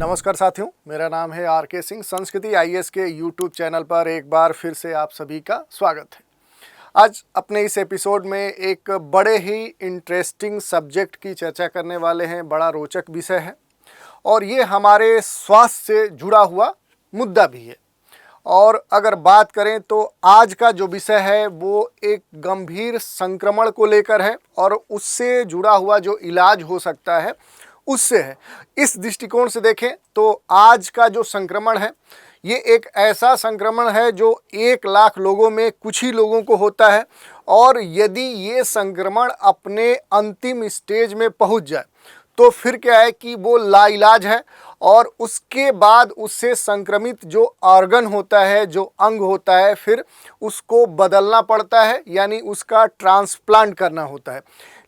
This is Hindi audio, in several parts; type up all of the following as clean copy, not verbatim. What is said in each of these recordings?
नमस्कार साथियों, मेरा नाम है आर.के. सिंह। संस्कृति आईएएस के यूट्यूब चैनल पर एक बार फिर से आप सभी का स्वागत है। आज अपने इस एपिसोड में एक बड़े ही इंटरेस्टिंग सब्जेक्ट की चर्चा करने वाले हैं। बड़ा रोचक विषय है और ये हमारे स्वास्थ्य से जुड़ा हुआ मुद्दा भी है। और अगर बात करें तो आज का जो विषय है वो एक गंभीर संक्रमण को लेकर है और उससे जुड़ा हुआ जो इलाज हो सकता है उससे है। इस दृष्टिकोण से देखें तो आज का जो संक्रमण है ये एक ऐसा संक्रमण है जो 1 लाख लोगों में कुछ ही लोगों को होता है और यदि ये संक्रमण अपने अंतिम स्टेज में पहुंच जाए तो फिर क्या है कि वो लाइलाज है और उसके बाद उससे संक्रमित जो ऑर्गन होता है, जो अंग होता है, फिर उसको बदलना पड़ता है, यानी उसका ट्रांसप्लांट करना होता है।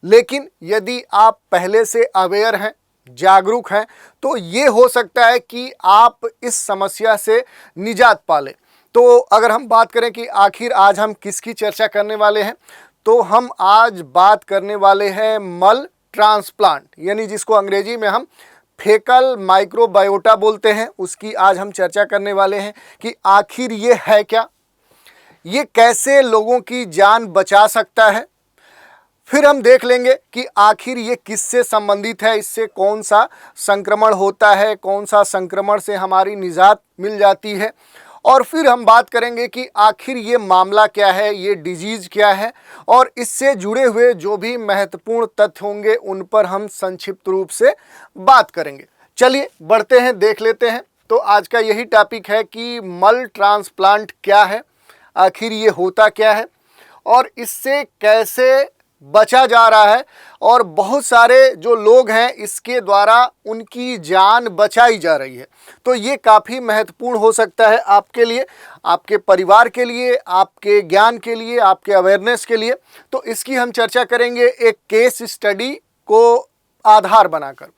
लेकिन यदि आप पहले से अवेयर हैं, जागरूक हैं, तो ये हो सकता है कि आप इस समस्या से निजात पा लें। तो अगर हम बात करें कि आखिर आज हम किसकी चर्चा करने वाले हैं, तो हम आज बात करने वाले हैं मल ट्रांसप्लांट, यानी जिसको अंग्रेजी में हम फेकल माइक्रोबायोटा बोलते हैं, उसकी आज हम चर्चा करने वाले हैं कि आखिर ये है क्या, ये कैसे लोगों की जान बचा सकता है। फिर हम देख लेंगे कि आखिर ये किससे संबंधित है, इससे कौन सा संक्रमण होता है, कौन सा संक्रमण से हमारी निजात मिल जाती है। और फिर हम बात करेंगे कि आखिर ये मामला क्या है, ये डिजीज़ क्या है और इससे जुड़े हुए जो भी महत्वपूर्ण तथ्य होंगे उन पर हम संक्षिप्त रूप से बात करेंगे। चलिए बढ़ते हैं, देख लेते हैं। तो आज का यही टॉपिक है कि मल ट्रांसप्लांट क्या है, आखिर ये होता क्या है और इससे कैसे बचा जा रहा है और बहुत सारे जो लोग हैं इसके द्वारा उनकी जान बचाई जा रही है। तो ये काफ़ी महत्वपूर्ण हो सकता है आपके लिए, आपके परिवार के लिए, आपके ज्ञान के लिए, आपके अवेयरनेस के लिए। तो इसकी हम चर्चा करेंगे एक केस स्टडी को आधार बनाकर।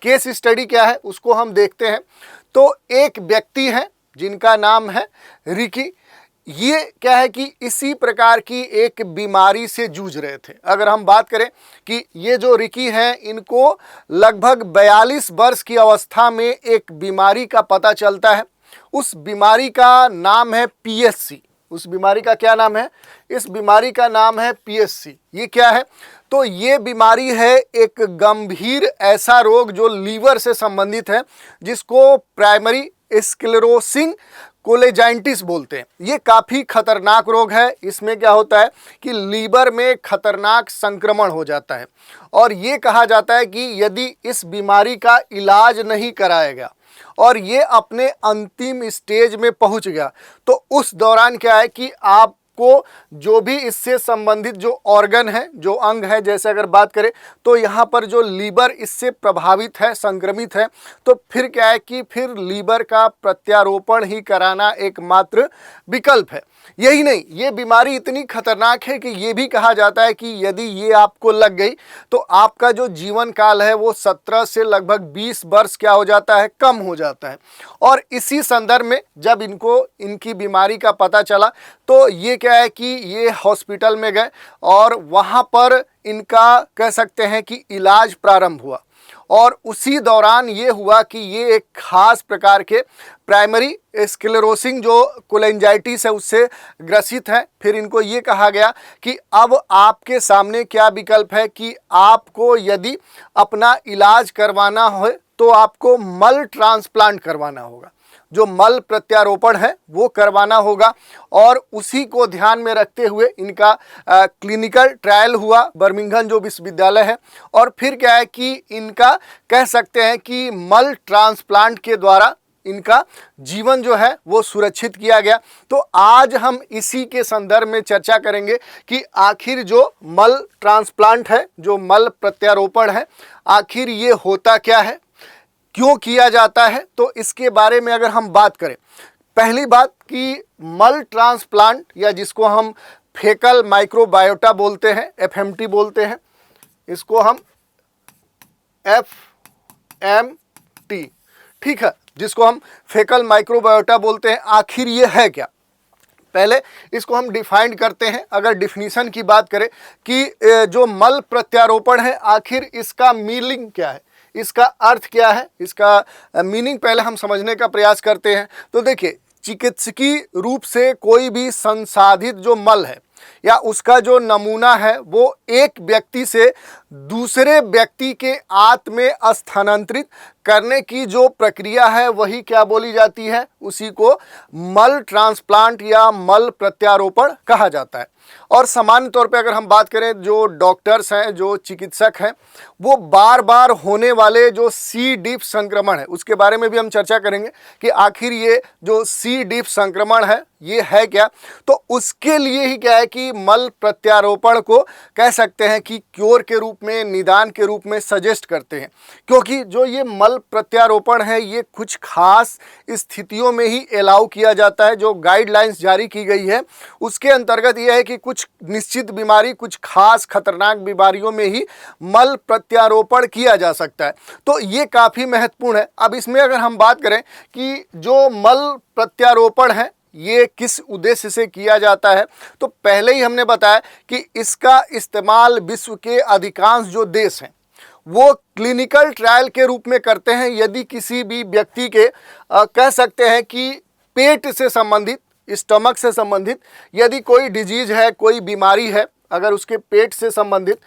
केस स्टडी क्या है उसको हम देखते हैं। तो एक व्यक्ति है जिनका नाम है रिकी। ये क्या है कि इसी प्रकार की एक बीमारी से जूझ रहे थे। अगर हम बात करें कि ये जो रिकी हैं इनको लगभग 42 वर्ष की अवस्था में एक बीमारी का पता चलता है। उस बीमारी का नाम है पीएससी। उस बीमारी का क्या नाम है? इस बीमारी का नाम है पीएससी। ये क्या है? तो ये बीमारी है एक गंभीर ऐसा रोग जो लीवर से संबंधित है, जिसको प्राइमरी स्क्लेरोसिंग कोलेजाइटिस बोलते हैं। ये काफ़ी खतरनाक रोग है। इसमें क्या होता है कि लीवर में खतरनाक संक्रमण हो जाता है और ये कहा जाता है कि यदि इस बीमारी का इलाज नहीं कराया गया और ये अपने अंतिम स्टेज में पहुंच गया तो उस दौरान क्या है कि आपको जो भी इससे संबंधित जो ऑर्गन है, जो अंग है, जैसे अगर बात करें तो यहाँ पर जो लीवर इससे प्रभावित है, संक्रमित है, तो फिर क्या है कि फिर लीवर का प्रत्यारोपण ही कराना एकमात्र विकल्प है। यही नहीं, ये बीमारी इतनी खतरनाक है कि ये भी कहा जाता है कि यदि ये आपको लग गई तो आपका जो जीवन काल है वो 17 से लगभग 20 वर्ष क्या हो जाता है, कम हो जाता है। और इसी संदर्भ में जब इनको इनकी बीमारी का पता चला तो ये क्या है कि ये हॉस्पिटल में गए और वहाँ पर इनका कह सकते हैं कि इलाज प्रारंभ हुआ और उसी दौरान ये हुआ कि ये एक खास प्रकार के प्राइमरी स्क्लेरोसिंग जो कोलेंजाइटिस है उससे ग्रसित है। फिर इनको ये कहा गया कि अब आपके सामने क्या विकल्प है कि आपको यदि अपना इलाज करवाना हो तो आपको मल ट्रांसप्लांट करवाना होगा, जो मल प्रत्यारोपण है वो करवाना होगा। और उसी को ध्यान में रखते हुए इनका क्लिनिकल ट्रायल हुआ बर्मिंघम जो विश्वविद्यालय है और फिर क्या है कि इनका कह सकते हैं कि मल ट्रांसप्लांट के द्वारा इनका जीवन जो है वो सुरक्षित किया गया। तो आज हम इसी के संदर्भ में चर्चा करेंगे कि आखिर जो मल ट्रांसप्लांट है, जो मल प्रत्यारोपण है, आखिर ये होता क्या है, क्यों किया जाता है। तो इसके बारे में अगर हम बात करें, पहली बात कि मल ट्रांसप्लांट या जिसको हम फेकल माइक्रोबायोटा बोलते हैं, एफएमटी बोलते हैं, इसको हम एफएमटी, ठीक है, जिसको हम फेकल माइक्रोबायोटा बोलते हैं। आखिर ये है क्या, पहले इसको हम डिफाइन करते हैं। अगर डिफिनीशन की बात करें कि जो मल प्रत्यारोपण है आखिर इसका मीनिंग क्या है, इसका अर्थ क्या है, इसका मीनिंग पहले हम समझने का प्रयास करते हैं। तो देखिए, चिकित्सकीय रूप से कोई भी संसाधित जो मल है या उसका जो नमूना है वो एक व्यक्ति से दूसरे व्यक्ति के आंत में स्थानांतरित करने की जो प्रक्रिया है वही क्या बोली जाती है, उसी को मल ट्रांसप्लांट या मल प्रत्यारोपण कहा जाता है। और सामान्य तौर पे अगर हम बात करें, जो डॉक्टर्स हैं, जो चिकित्सक हैं, वो बार बार होने वाले जो सी डिफ संक्रमण है उसके बारे में भी हम चर्चा करेंगे कि आखिर ये जो सी डिफ संक्रमण है ये है क्या। तो उसके लिए ही क्या है कि मल प्रत्यारोपण को कह सकते हैं कि क्योर के रूप में, निदान के रूप में सजेस्ट करते हैं, क्योंकि जो ये मल प्रत्यारोपण है ये कुछ खास स्थितियों में ही अलाउ किया जाता है। जो गाइडलाइंस जारी की गई है उसके अंतर्गत यह है कि कुछ निश्चित बीमारी, कुछ खास खतरनाक बीमारियों में ही मल प्रत्यारोपण किया जा सकता है। तो ये काफ़ी महत्वपूर्ण है। अब इसमें अगर हम बात करें कि जो मल प्रत्यारोपण है ये किस उद्देश्य से किया जाता है, तो पहले ही हमने बताया कि इसका इस्तेमाल विश्व के अधिकांश जो देश हैं वो क्लिनिकल ट्रायल के रूप में करते हैं। यदि किसी भी व्यक्ति के कह सकते हैं कि पेट से संबंधित, स्टमक से संबंधित यदि कोई डिजीज है, कोई बीमारी है, अगर उसके पेट से संबंधित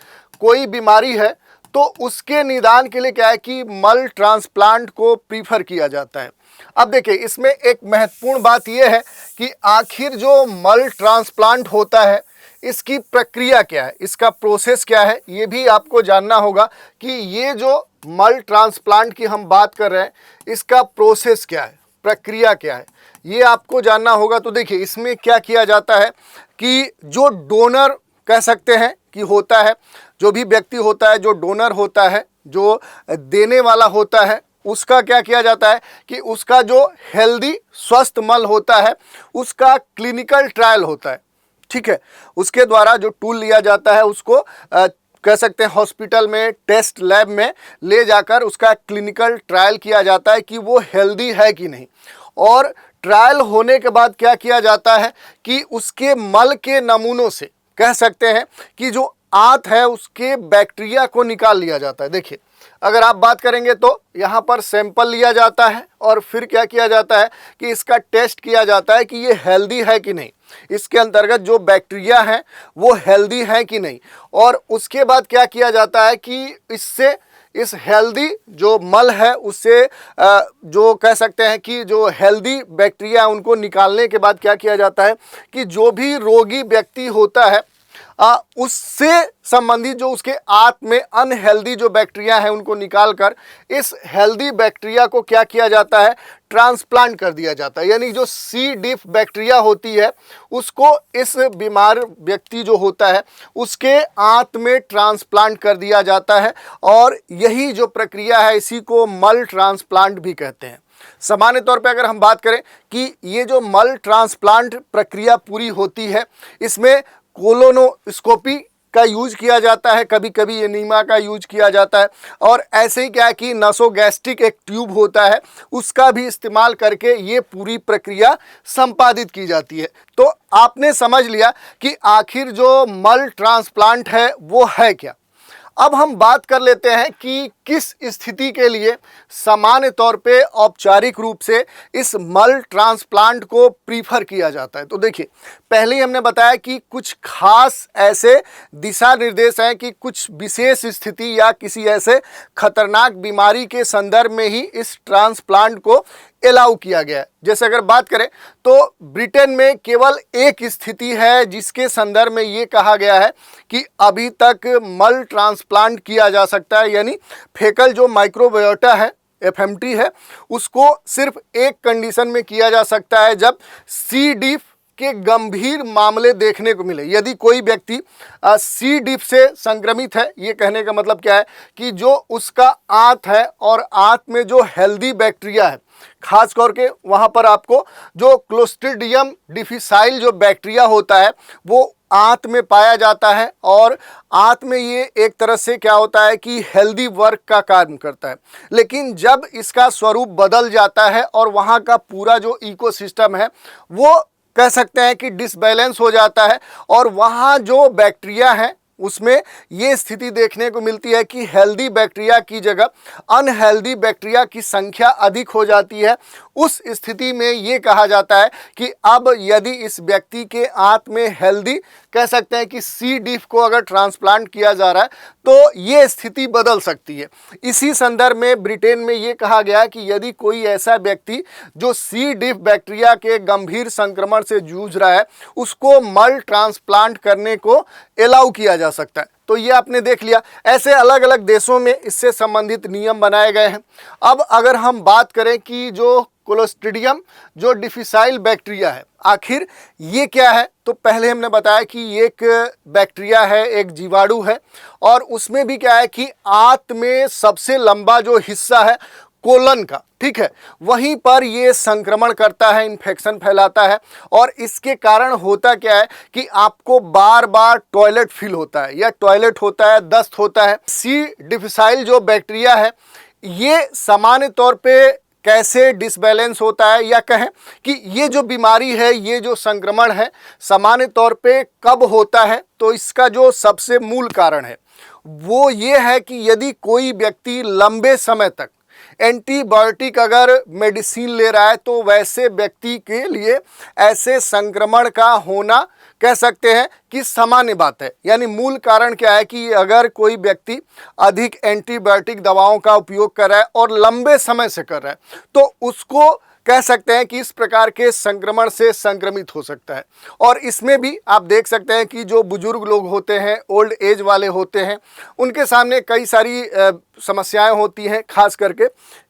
कोई बीमारी है तो उसके निदान के लिए क्या है कि मल ट्रांसप्लांट को प्रीफर किया जाता है। अब देखिए, इसमें एक महत्वपूर्ण बात यह है कि आखिर जो मल ट्रांसप्लांट होता है इसकी प्रक्रिया क्या है, इसका प्रोसेस क्या है, ये भी आपको जानना होगा कि ये जो मल ट्रांसप्लांट की हम बात कर रहे हैं इसका प्रोसेस क्या है, प्रक्रिया क्या है, ये आपको जानना होगा। तो देखिए, इसमें क्या किया जाता है कि जो डोनर कह सकते हैं कि होता है, जो भी व्यक्ति होता है, जो डोनर होता है, जो देने वाला होता है, उसका क्या किया जाता है कि उसका जो हेल्दी स्वस्थ मल होता है उसका क्लिनिकल ट्रायल होता है। ठीक है, उसके द्वारा जो टूल लिया जाता है उसको कह सकते हैं हॉस्पिटल में, टेस्ट लैब में ले जाकर उसका क्लिनिकल ट्रायल किया जाता है कि वो हेल्दी है कि नहीं। और ट्रायल होने के बाद क्या किया जाता है कि उसके मल के नमूनों से कह सकते हैं कि जो आंत है उसके बैक्टीरिया को निकाल लिया जाता है। देखिए, अगर आप बात करेंगे तो यहाँ पर सैंपल लिया जाता है और फिर क्या किया जाता है कि इसका टेस्ट किया जाता है कि ये हेल्दी है कि नहीं, इसके अंतर्गत जो बैक्टीरिया हैं वो हेल्दी है कि नहीं। और उसके बाद क्या किया जाता है कि इससे इस हेल्दी जो मल है उससे जो कह सकते हैं कि जो हेल्दी बैक्टीरिया उनको निकालने के बाद क्या किया जाता है कि जो भी रोगी व्यक्ति होता है उससे संबंधित जो उसके आंत में अनहेल्दी जो बैक्टीरिया है उनको निकालकर इस हेल्दी बैक्टीरिया को क्या किया जाता है, ट्रांसप्लांट कर दिया जाता है। यानी जो सी डिफ बैक्टीरिया होती है उसको इस बीमार व्यक्ति जो होता है उसके आंत में ट्रांसप्लांट कर दिया जाता है। और यही जो प्रक्रिया है इसी को मल ट्रांसप्लांट भी कहते हैं। सामान्य तौर पे अगर हम बात करें कि ये जो मल ट्रांसप्लांट प्रक्रिया पूरी होती है इसमें कोलोनोस्कोपी का यूज किया जाता है, कभी कभी एनीमा का यूज किया जाता है। और ऐसे ही क्या है कि नसोगैस्ट्रिक एक ट्यूब होता है उसका भी इस्तेमाल करके ये पूरी प्रक्रिया संपादित की जाती है। तो आपने समझ लिया कि आखिर जो मल ट्रांसप्लांट है वो है क्या। अब हम बात कर लेते हैं कि किस स्थिति के लिए सामान्य तौर पे औपचारिक रूप से इस मल ट्रांसप्लांट को प्रीफर किया जाता है। तो देखिए, पहले ही हमने बताया कि कुछ खास ऐसे दिशा निर्देश हैं कि कुछ विशेष स्थिति या किसी ऐसे खतरनाक बीमारी के संदर्भ में ही इस ट्रांसप्लांट को अलाउ किया गया है। जैसे अगर बात करें तो ब्रिटेन में केवल एक स्थिति है जिसके संदर्भ में ये कहा गया है कि अभी तक मल ट्रांसप्लांट किया जा सकता है, यानी फेकल जो माइक्रोबायोटा है, एफएमटी है, उसको सिर्फ एक कंडीशन में किया जा सकता है जब सी डिफ के गंभीर मामले देखने को मिले। यदि कोई व्यक्ति सी डिफ से संक्रमित है, ये कहने का मतलब क्या है कि जो उसका आंत है और आंत में जो हेल्दी बैक्टीरिया है, खास करके वहाँ पर आपको जो क्लोस्ट्रीडियम डिफिसाइल जो बैक्टीरिया होता है वो आंत में पाया जाता है और आंत में ये एक तरह से क्या होता है कि हेल्दी वर्क का काम करता है। लेकिन जब इसका स्वरूप बदल जाता है और वहाँ का पूरा जो इकोसिस्टम है वो कह सकते हैं कि डिसबैलेंस हो जाता है और वहाँ जो बैक्टीरिया हैं उसमें ये स्थिति देखने को मिलती है कि हेल्दी बैक्टीरिया की जगह अनहेल्दी बैक्टीरिया की संख्या अधिक हो जाती है। उस स्थिति में ये कहा जाता है कि अब यदि इस व्यक्ति के आंत में हेल्दी कह सकते हैं कि सी डिफ को अगर ट्रांसप्लांट किया जा रहा है तो ये स्थिति बदल सकती है। इसी संदर्भ में ब्रिटेन में ये कहा गया कि यदि कोई ऐसा व्यक्ति जो सी डिफ बैक्टीरिया के गंभीर संक्रमण से जूझ रहा है उसको मल ट्रांसप्लांट करने को अलाउ किया जा सकता है। तो ये आपने देख लिया, ऐसे अलग अलग देशों में इससे संबंधित नियम बनाए गए हैं। अब अगर हम बात करें कि जो क्लोस्ट्रीडियम जो डिफिसाइल बैक्टीरिया है आखिर ये क्या है, तो पहले हमने बताया कि ये एक बैक्टीरिया है, एक जीवाणु है, और उसमें भी क्या है कि आंत में सबसे लंबा जो हिस्सा है कोलन का, ठीक है, वहीं पर ये संक्रमण करता है, इन्फेक्शन फैलाता है। और इसके कारण होता क्या है कि आपको बार बार टॉयलेट फील होता है या टॉयलेट होता है, दस्त होता है। सी डिफिसाइल जो बैक्टीरिया है ये सामान्य तौर पे कैसे डिसबैलेंस होता है, या कहें कि ये जो बीमारी है, ये जो संक्रमण है सामान्य तौर पे कब होता है, तो इसका जो सबसे मूल कारण है वो ये है कि यदि कोई व्यक्ति लंबे समय तक एंटीबायोटिक अगर मेडिसिन ले रहा है तो वैसे व्यक्ति के लिए ऐसे संक्रमण का होना कह सकते हैं कि सामान्य बात है। यानी मूल कारण क्या है कि अगर कोई व्यक्ति अधिक एंटीबायोटिक दवाओं का उपयोग कर रहा है और लंबे समय से कर रहा है तो उसको कह सकते हैं कि इस प्रकार के संक्रमण से संक्रमित हो सकता है। और इसमें भी आप देख सकते हैं कि जो बुजुर्ग लोग होते हैं, ओल्ड एज वाले होते हैं, उनके सामने कई सारी समस्याएं होती हैं, खास करके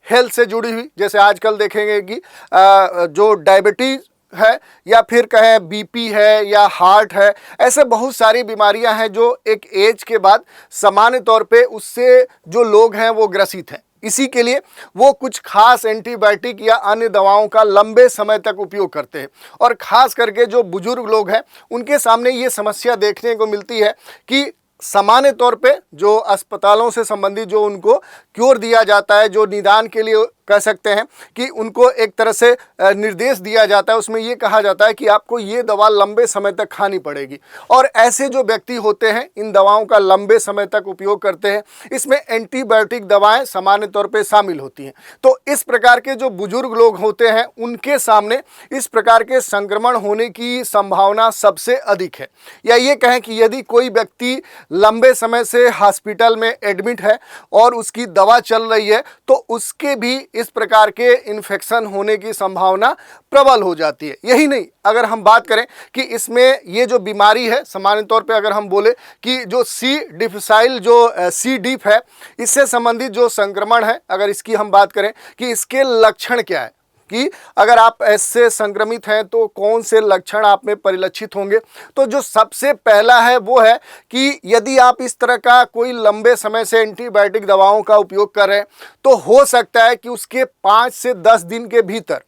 हेल्थ से जुड़ी हुई। जैसे आजकल देखेंगे कि जो डायबिटीज़ है या फिर कहें बीपी है या हार्ट है, ऐसे बहुत सारी बीमारियां हैं जो एक एज के बाद सामान्य तौर पे उससे जो लोग हैं वो ग्रसित हैं। इसी के लिए वो कुछ खास एंटीबायोटिक या अन्य दवाओं का लंबे समय तक उपयोग करते हैं। और ख़ास करके जो बुजुर्ग लोग हैं उनके सामने ये समस्या देखने को मिलती है कि सामान्य तौर पे जो अस्पतालों से संबंधित जो उनको क्योर दिया जाता है, जो निदान के लिए कह सकते हैं कि उनको एक तरह से निर्देश दिया जाता है, उसमें ये कहा जाता है कि आपको ये दवा लंबे समय तक खानी पड़ेगी। और ऐसे जो व्यक्ति होते हैं इन दवाओं का लंबे समय तक उपयोग करते हैं, इसमें एंटीबायोटिक दवाएं सामान्य तौर पे शामिल होती हैं। तो इस प्रकार के जो बुजुर्ग लोग होते हैं उनके सामने इस प्रकार के संक्रमण होने की संभावना सबसे अधिक है। या ये कहें कि यदि कोई व्यक्ति लंबे समय से हॉस्पिटल में एडमिट है और उसकी दवा चल रही है तो उसके भी इस प्रकार के इन्फेक्शन होने की संभावना प्रबल हो जाती है। यही नहीं, अगर हम बात करें कि इसमें ये जो बीमारी है सामान्य तौर पे अगर हम बोले कि जो सी डिफिसाइल जो सी डिफ है, इससे संबंधित जो संक्रमण है, अगर इसकी हम बात करें कि इसके लक्षण क्या है, कि अगर आप ऐसे संक्रमित हैं तो कौन से लक्षण आप में परिलक्षित होंगे, तो जो सबसे पहला है वो है कि यदि आप इस तरह का कोई लंबे समय से एंटीबायोटिक दवाओं का उपयोग कर रहे हैं तो हो सकता है कि उसके 5 से 10 दिन के भीतर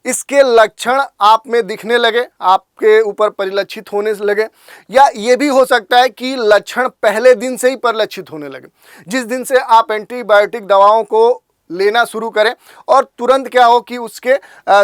इसके लक्षण आप में दिखने लगे, आपके ऊपर परिलक्षित होने लगे। या ये भी हो सकता है कि लक्षण पहले दिन से ही परिलक्षित होने लगे, जिस दिन से आप एंटीबायोटिक दवाओं को लेना शुरू करें और तुरंत क्या हो कि उसके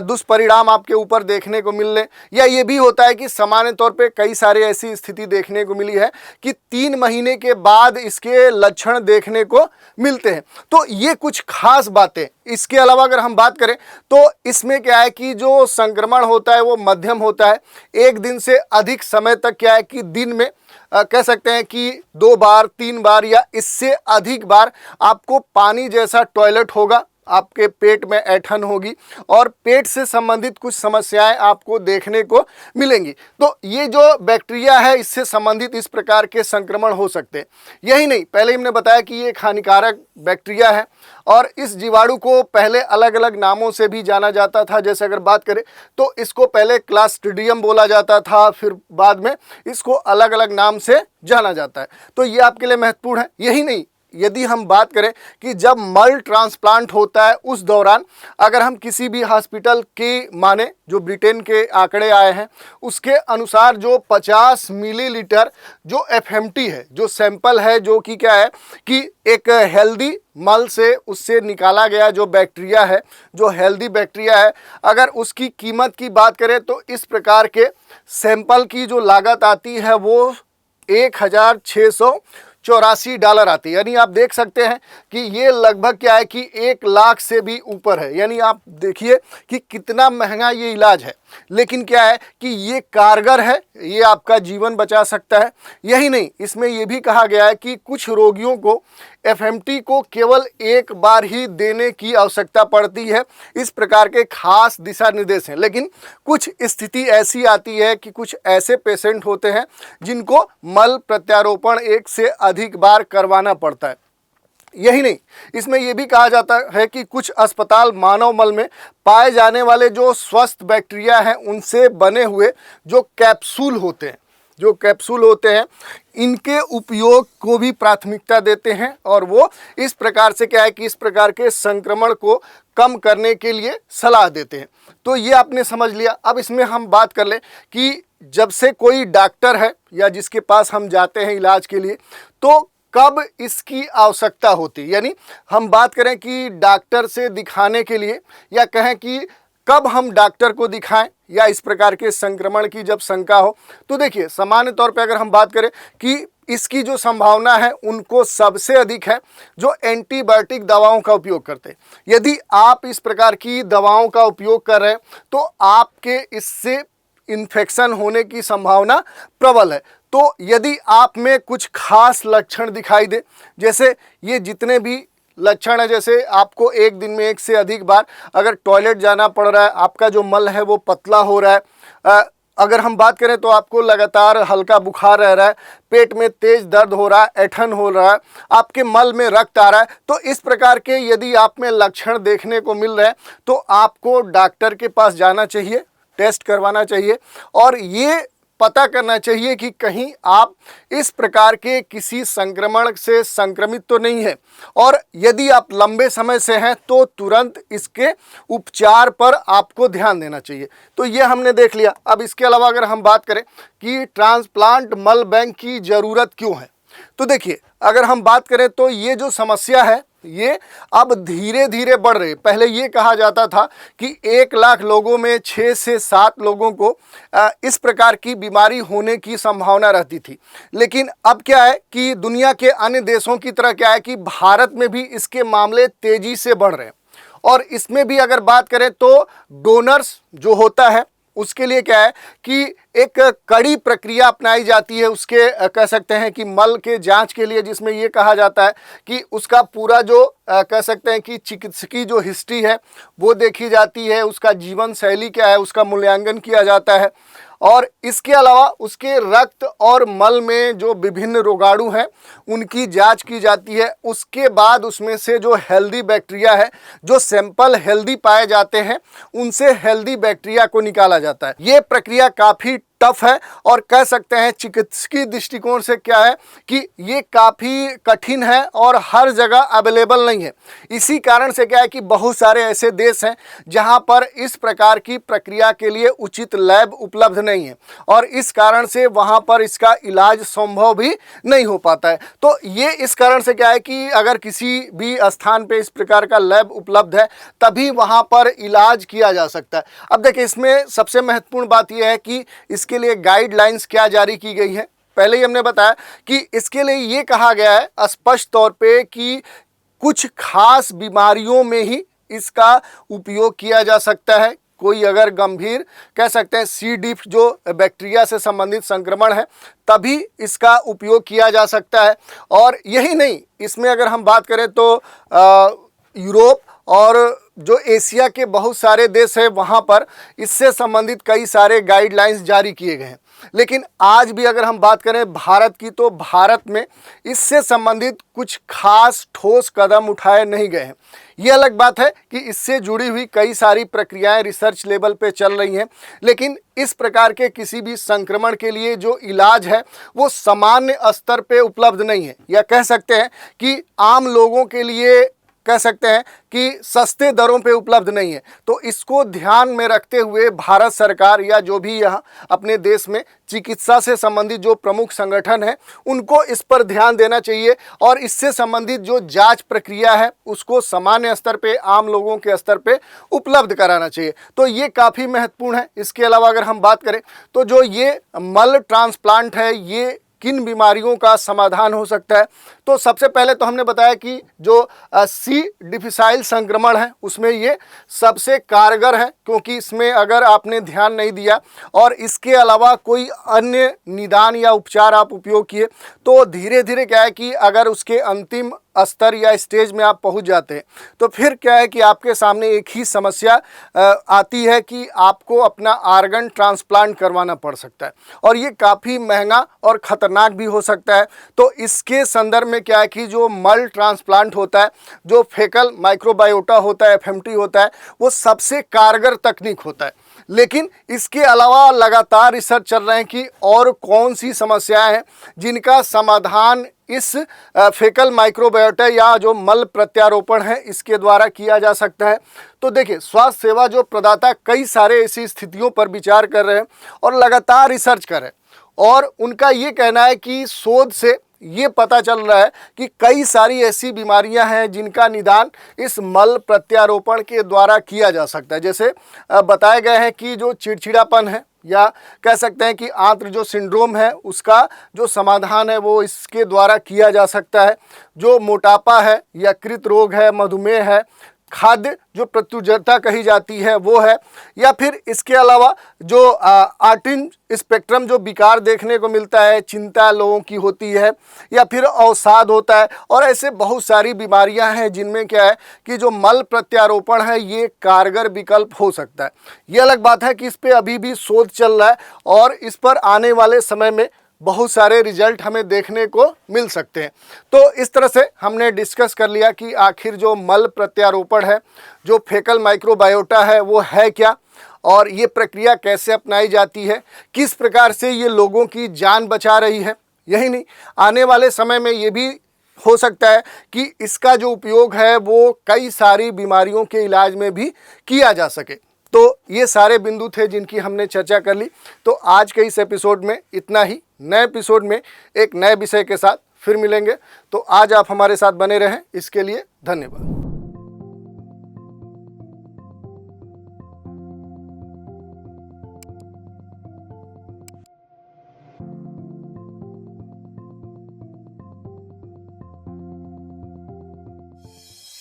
दुष्परिणाम आपके ऊपर देखने को मिलने। या ये भी होता है कि सामान्य तौर पे कई सारे ऐसी स्थिति देखने को मिली है कि 3 महीने के बाद इसके लक्षण देखने को मिलते हैं। तो ये कुछ खास बातें। इसके अलावा अगर हम बात करें तो इसमें क्या है कि जो संक्रमण होता है वो मध्यम होता है। 1 दिन से अधिक समय तक क्या है कि दिन में कह सकते हैं कि 2 बार 3 बार या इससे अधिक बार आपको पानी जैसा टॉयलेट होगा, आपके पेट में ऐंठन होगी और पेट से संबंधित कुछ समस्याएं आपको देखने को मिलेंगी। तो ये जो बैक्टीरिया है इससे संबंधित इस प्रकार के संक्रमण हो सकते हैं। यही नहीं, पहले हमने बताया कि ये एक हानिकारक बैक्टीरिया है और इस जीवाणु को पहले अलग अलग नामों से भी जाना जाता था। जैसे अगर बात करें तो इसको पहले क्लॉस्ट्रीडियम बोला जाता था, फिर बाद में इसको अलग अलग नाम से जाना जाता है। तो ये आपके लिए महत्वपूर्ण है। यही नहीं, यदि हम बात करें कि जब मल ट्रांसप्लांट होता है उस दौरान अगर हम किसी भी हॉस्पिटल की माने, जो ब्रिटेन के आंकड़े आए हैं उसके अनुसार जो 50 मिलीलीटर जो एफएमटी है, जो सैंपल है, जो कि क्या है कि एक हेल्दी मल से उससे निकाला गया जो बैक्टीरिया है, जो हेल्दी बैक्टीरिया है, अगर उसकी कीमत की बात करें तो इस प्रकार के सैंपल की जो लागत आती है वो $1,684 आती है। यानी आप देख सकते हैं कि ये लगभग क्या है कि 1 लाख से भी ऊपर है। यानी आप देखिए कि कितना महंगा ये इलाज है, लेकिन क्या है कि ये कारगर है, ये आपका जीवन बचा सकता है। यही नहीं, इसमें ये भी कहा गया है कि कुछ रोगियों को एफएमटी को केवल एक बार ही देने की आवश्यकता पड़ती है। इस प्रकार के खास दिशा निर्देश हैं। लेकिन कुछ स्थिति ऐसी आती है कि कुछ ऐसे पेशेंट होते हैं जिनको मल प्रत्यारोपण 1 से अधिक बार करवाना पड़ता है। यही नहीं, इसमें यह भी कहा जाता है कि कुछ अस्पताल मानव मल में पाए जाने वाले जो स्वस्थ बैक्टीरिया हैं उनसे बने हुए जो कैप्सूल होते हैं इनके उपयोग को भी प्राथमिकता देते हैं, और वो इस प्रकार से क्या है कि इस प्रकार के संक्रमण को कम करने के लिए सलाह देते हैं। तो ये आपने समझ लिया। अब इसमें हम बात कर लें कि जब से कोई डॉक्टर है या जिसके पास हम जाते हैं इलाज के लिए, तो कब इसकी आवश्यकता होती, यानी हम बात करें कि डॉक्टर से दिखाने के लिए, या कहें कि कब हम डॉक्टर को दिखाएं या इस प्रकार के संक्रमण की जब शंका हो। तो देखिए, सामान्य तौर पे अगर हम बात करें कि इसकी जो संभावना है उनको सबसे अधिक है जो एंटीबायोटिक दवाओं का उपयोग करते हैं। यदि आप इस प्रकार की दवाओं का उपयोग कर रहे हैं तो आपके इससे इन्फेक्शन होने की संभावना प्रबल है। तो यदि आप में कुछ खास लक्षण दिखाई दे, जैसे ये जितने भी लक्षण है, जैसे आपको एक दिन में 1 से अधिक बार अगर टॉयलेट जाना पड़ रहा है, आपका जो मल है वो पतला हो रहा है, अगर हम बात करें तो आपको लगातार हल्का बुखार रह रहा है, पेट में तेज दर्द हो रहा है, ऐंठन हो रहा है, आपके मल में रक्त आ रहा है, तो इस प्रकार के यदि आप में लक्षण देखने को मिल रहे हैं तो आपको डॉक्टर के पास जाना चाहिए, टेस्ट करवाना चाहिए, और ये पता करना चाहिए कि कहीं आप इस प्रकार के किसी संक्रमण से संक्रमित तो नहीं है, और यदि आप लंबे समय से हैं तो तुरंत इसके उपचार पर आपको ध्यान देना चाहिए। तो ये हमने देख लिया। अब इसके अलावा अगर हम बात करें कि ट्रांसप्लांट मल बैंक की ज़रूरत क्यों है, तो देखिए, अगर हम बात करें तो ये जो समस्या है ये अब धीरे धीरे बढ़ रही है। पहले ये कहा जाता था कि 1 लाख लोगों में 6 से 7 लोगों को इस प्रकार की बीमारी होने की संभावना रहती थी, लेकिन अब क्या है कि दुनिया के अन्य देशों की तरह क्या है कि भारत में भी इसके मामले तेजी से बढ़ रहे हैं। और इसमें भी अगर बात करें तो डोनर्स जो होता है उसके लिए क्या है कि एक कड़ी प्रक्रिया अपनाई जाती है, उसके कह सकते हैं कि मल के जांच के लिए, जिसमें ये कहा जाता है कि उसका पूरा जो कह सकते हैं कि चिकित्सकीय जो हिस्ट्री है वो देखी जाती है, उसका जीवन शैली क्या है उसका मूल्यांकन किया जाता है, और इसके अलावा उसके रक्त और मल में जो विभिन्न रोगाणु हैं उनकी जांच की जाती है। उसके बाद उसमें से जो हेल्दी बैक्टीरिया है, जो सैंपल हेल्दी पाए जाते हैं, उनसे हेल्दी बैक्टीरिया को निकाला जाता है। ये प्रक्रिया काफ़ी टफ है, और कह सकते हैं चिकित्सकीय दृष्टिकोण से क्या है कि ये काफ़ी कठिन है और हर जगह अवेलेबल नहीं है। इसी कारण से क्या है कि बहुत सारे ऐसे देश हैं जहां पर इस प्रकार की प्रक्रिया के लिए उचित लैब उपलब्ध नहीं है, और इस कारण से वहां पर इसका इलाज संभव भी नहीं हो पाता है। तो ये इस कारण से क्या है कि अगर किसी भी स्थान पे इस प्रकार का लैब उपलब्ध है तभी वहां पर इलाज किया जा सकता है। अब देखिए, इसमें सबसे महत्वपूर्ण बात यह है कि इसके लिए गाइडलाइंस क्या जारी की गई है। पहले ही हमने बताया कि इसके लिए ये कहा गया है स्पष्ट तौर पे कि कुछ खास बीमारियों में ही इसका उपयोग किया जा सकता है। कोई अगर गंभीर कह सकते हैं सी डिफ जो बैक्टीरिया से संबंधित संक्रमण है तभी इसका उपयोग किया जा सकता है। और यही नहीं, इसमें अगर हम बात करें तो यूरोप और जो एशिया के बहुत सारे देश हैं वहाँ पर इससे संबंधित कई सारे गाइडलाइंस जारी किए गए हैं। लेकिन आज भी अगर हम बात करें भारत की, तो भारत में इससे संबंधित कुछ खास ठोस कदम उठाए नहीं गए हैं। ये अलग बात है कि इससे जुड़ी हुई कई सारी प्रक्रियाएं रिसर्च लेवल पे चल रही हैं, लेकिन इस प्रकार के किसी भी संक्रमण के लिए जो इलाज है वो सामान्य स्तर पे उपलब्ध नहीं है, या कह सकते हैं कि आम लोगों के लिए कह सकते हैं कि सस्ते दरों पे उपलब्ध नहीं है। तो इसको ध्यान में रखते हुए भारत सरकार या जो भी यहाँ अपने देश में चिकित्सा से संबंधित जो प्रमुख संगठन है उनको इस पर ध्यान देना चाहिए, और इससे संबंधित जो जांच प्रक्रिया है उसको सामान्य स्तर पे, आम लोगों के स्तर पे उपलब्ध कराना चाहिए। तो ये काफ़ी महत्वपूर्ण है। इसके अलावा अगर हम बात करें तो जो ये मल ट्रांसप्लांट है ये किन बीमारियों का समाधान हो सकता है। तो सबसे पहले तो हमने बताया कि जो सी डिफिसाइल संक्रमण है उसमें ये सबसे कारगर है, क्योंकि इसमें अगर आपने ध्यान नहीं दिया और इसके अलावा कोई अन्य निदान या उपचार आप उपयोग किए तो धीरे धीरे क्या है कि अगर उसके अंतिम स्तर या स्टेज में आप पहुंच जाते हैं तो फिर क्या है कि आपके सामने एक ही समस्या आती है कि आपको अपना आर्गन ट्रांसप्लांट करवाना पड़ सकता है और ये काफ़ी महंगा और ख़तरनाक भी हो सकता है। तो इसके संदर्भ में क्या है कि जो मल ट्रांसप्लांट होता है, जो फेकल माइक्रोबायोटा होता है, एफएमटी होता है, वो सबसे कारगर तकनीक होता है। लेकिन इसके अलावा लगातार रिसर्च चल रहे हैं कि और कौन सी समस्याएं हैं जिनका समाधान इस फेकल माइक्रोबायोटा या जो मल प्रत्यारोपण है इसके द्वारा किया जा सकता है। तो देखिए, स्वास्थ्य सेवा जो प्रदाता कई सारे ऐसी स्थितियों पर विचार कर रहे हैं और लगातार रिसर्च कर रहे हैं और उनका ये कहना है कि शोध से ये पता चल रहा है कि कई सारी ऐसी बीमारियां हैं जिनका निदान इस मल प्रत्यारोपण के द्वारा किया जा सकता है। जैसे बताए गए हैं कि जो चिड़चिड़ापन है या कह सकते हैं कि आंत्र जो सिंड्रोम है उसका जो समाधान है वो इसके द्वारा किया जा सकता है। जो मोटापा है, यकृत रोग है, मधुमेह है, खाद्य जो प्रत्युजरता कही जाती है वो है, या फिर इसके अलावा जो ऑटिज्म स्पेक्ट्रम जो विकार देखने को मिलता है, चिंता लोगों की होती है, या फिर अवसाद होता है, और ऐसे बहुत सारी बीमारियां हैं जिनमें क्या है कि जो मल प्रत्यारोपण है ये कारगर विकल्प हो सकता है। ये अलग बात है कि इस पर अभी भी शोध चल रहा है और इस पर आने वाले समय में बहुत सारे रिजल्ट हमें देखने को मिल सकते हैं। तो इस तरह से हमने डिस्कस कर लिया कि आखिर जो मल प्रत्यारोपण है, जो फेकल माइक्रोबायोटा है, वो है क्या और ये प्रक्रिया कैसे अपनाई जाती है, किस प्रकार से ये लोगों की जान बचा रही है। यही नहीं, आने वाले समय में ये भी हो सकता है कि इसका जो उपयोग है वो कई सारी बीमारियों के इलाज में भी किया जा सके। तो ये सारे बिंदु थे जिनकी हमने चर्चा कर ली। तो आज के इस एपिसोड में इतना ही। नए एपिसोड में एक नए विषय के साथ फिर मिलेंगे। तो आज आप हमारे साथ बने रहें, इसके लिए धन्यवाद।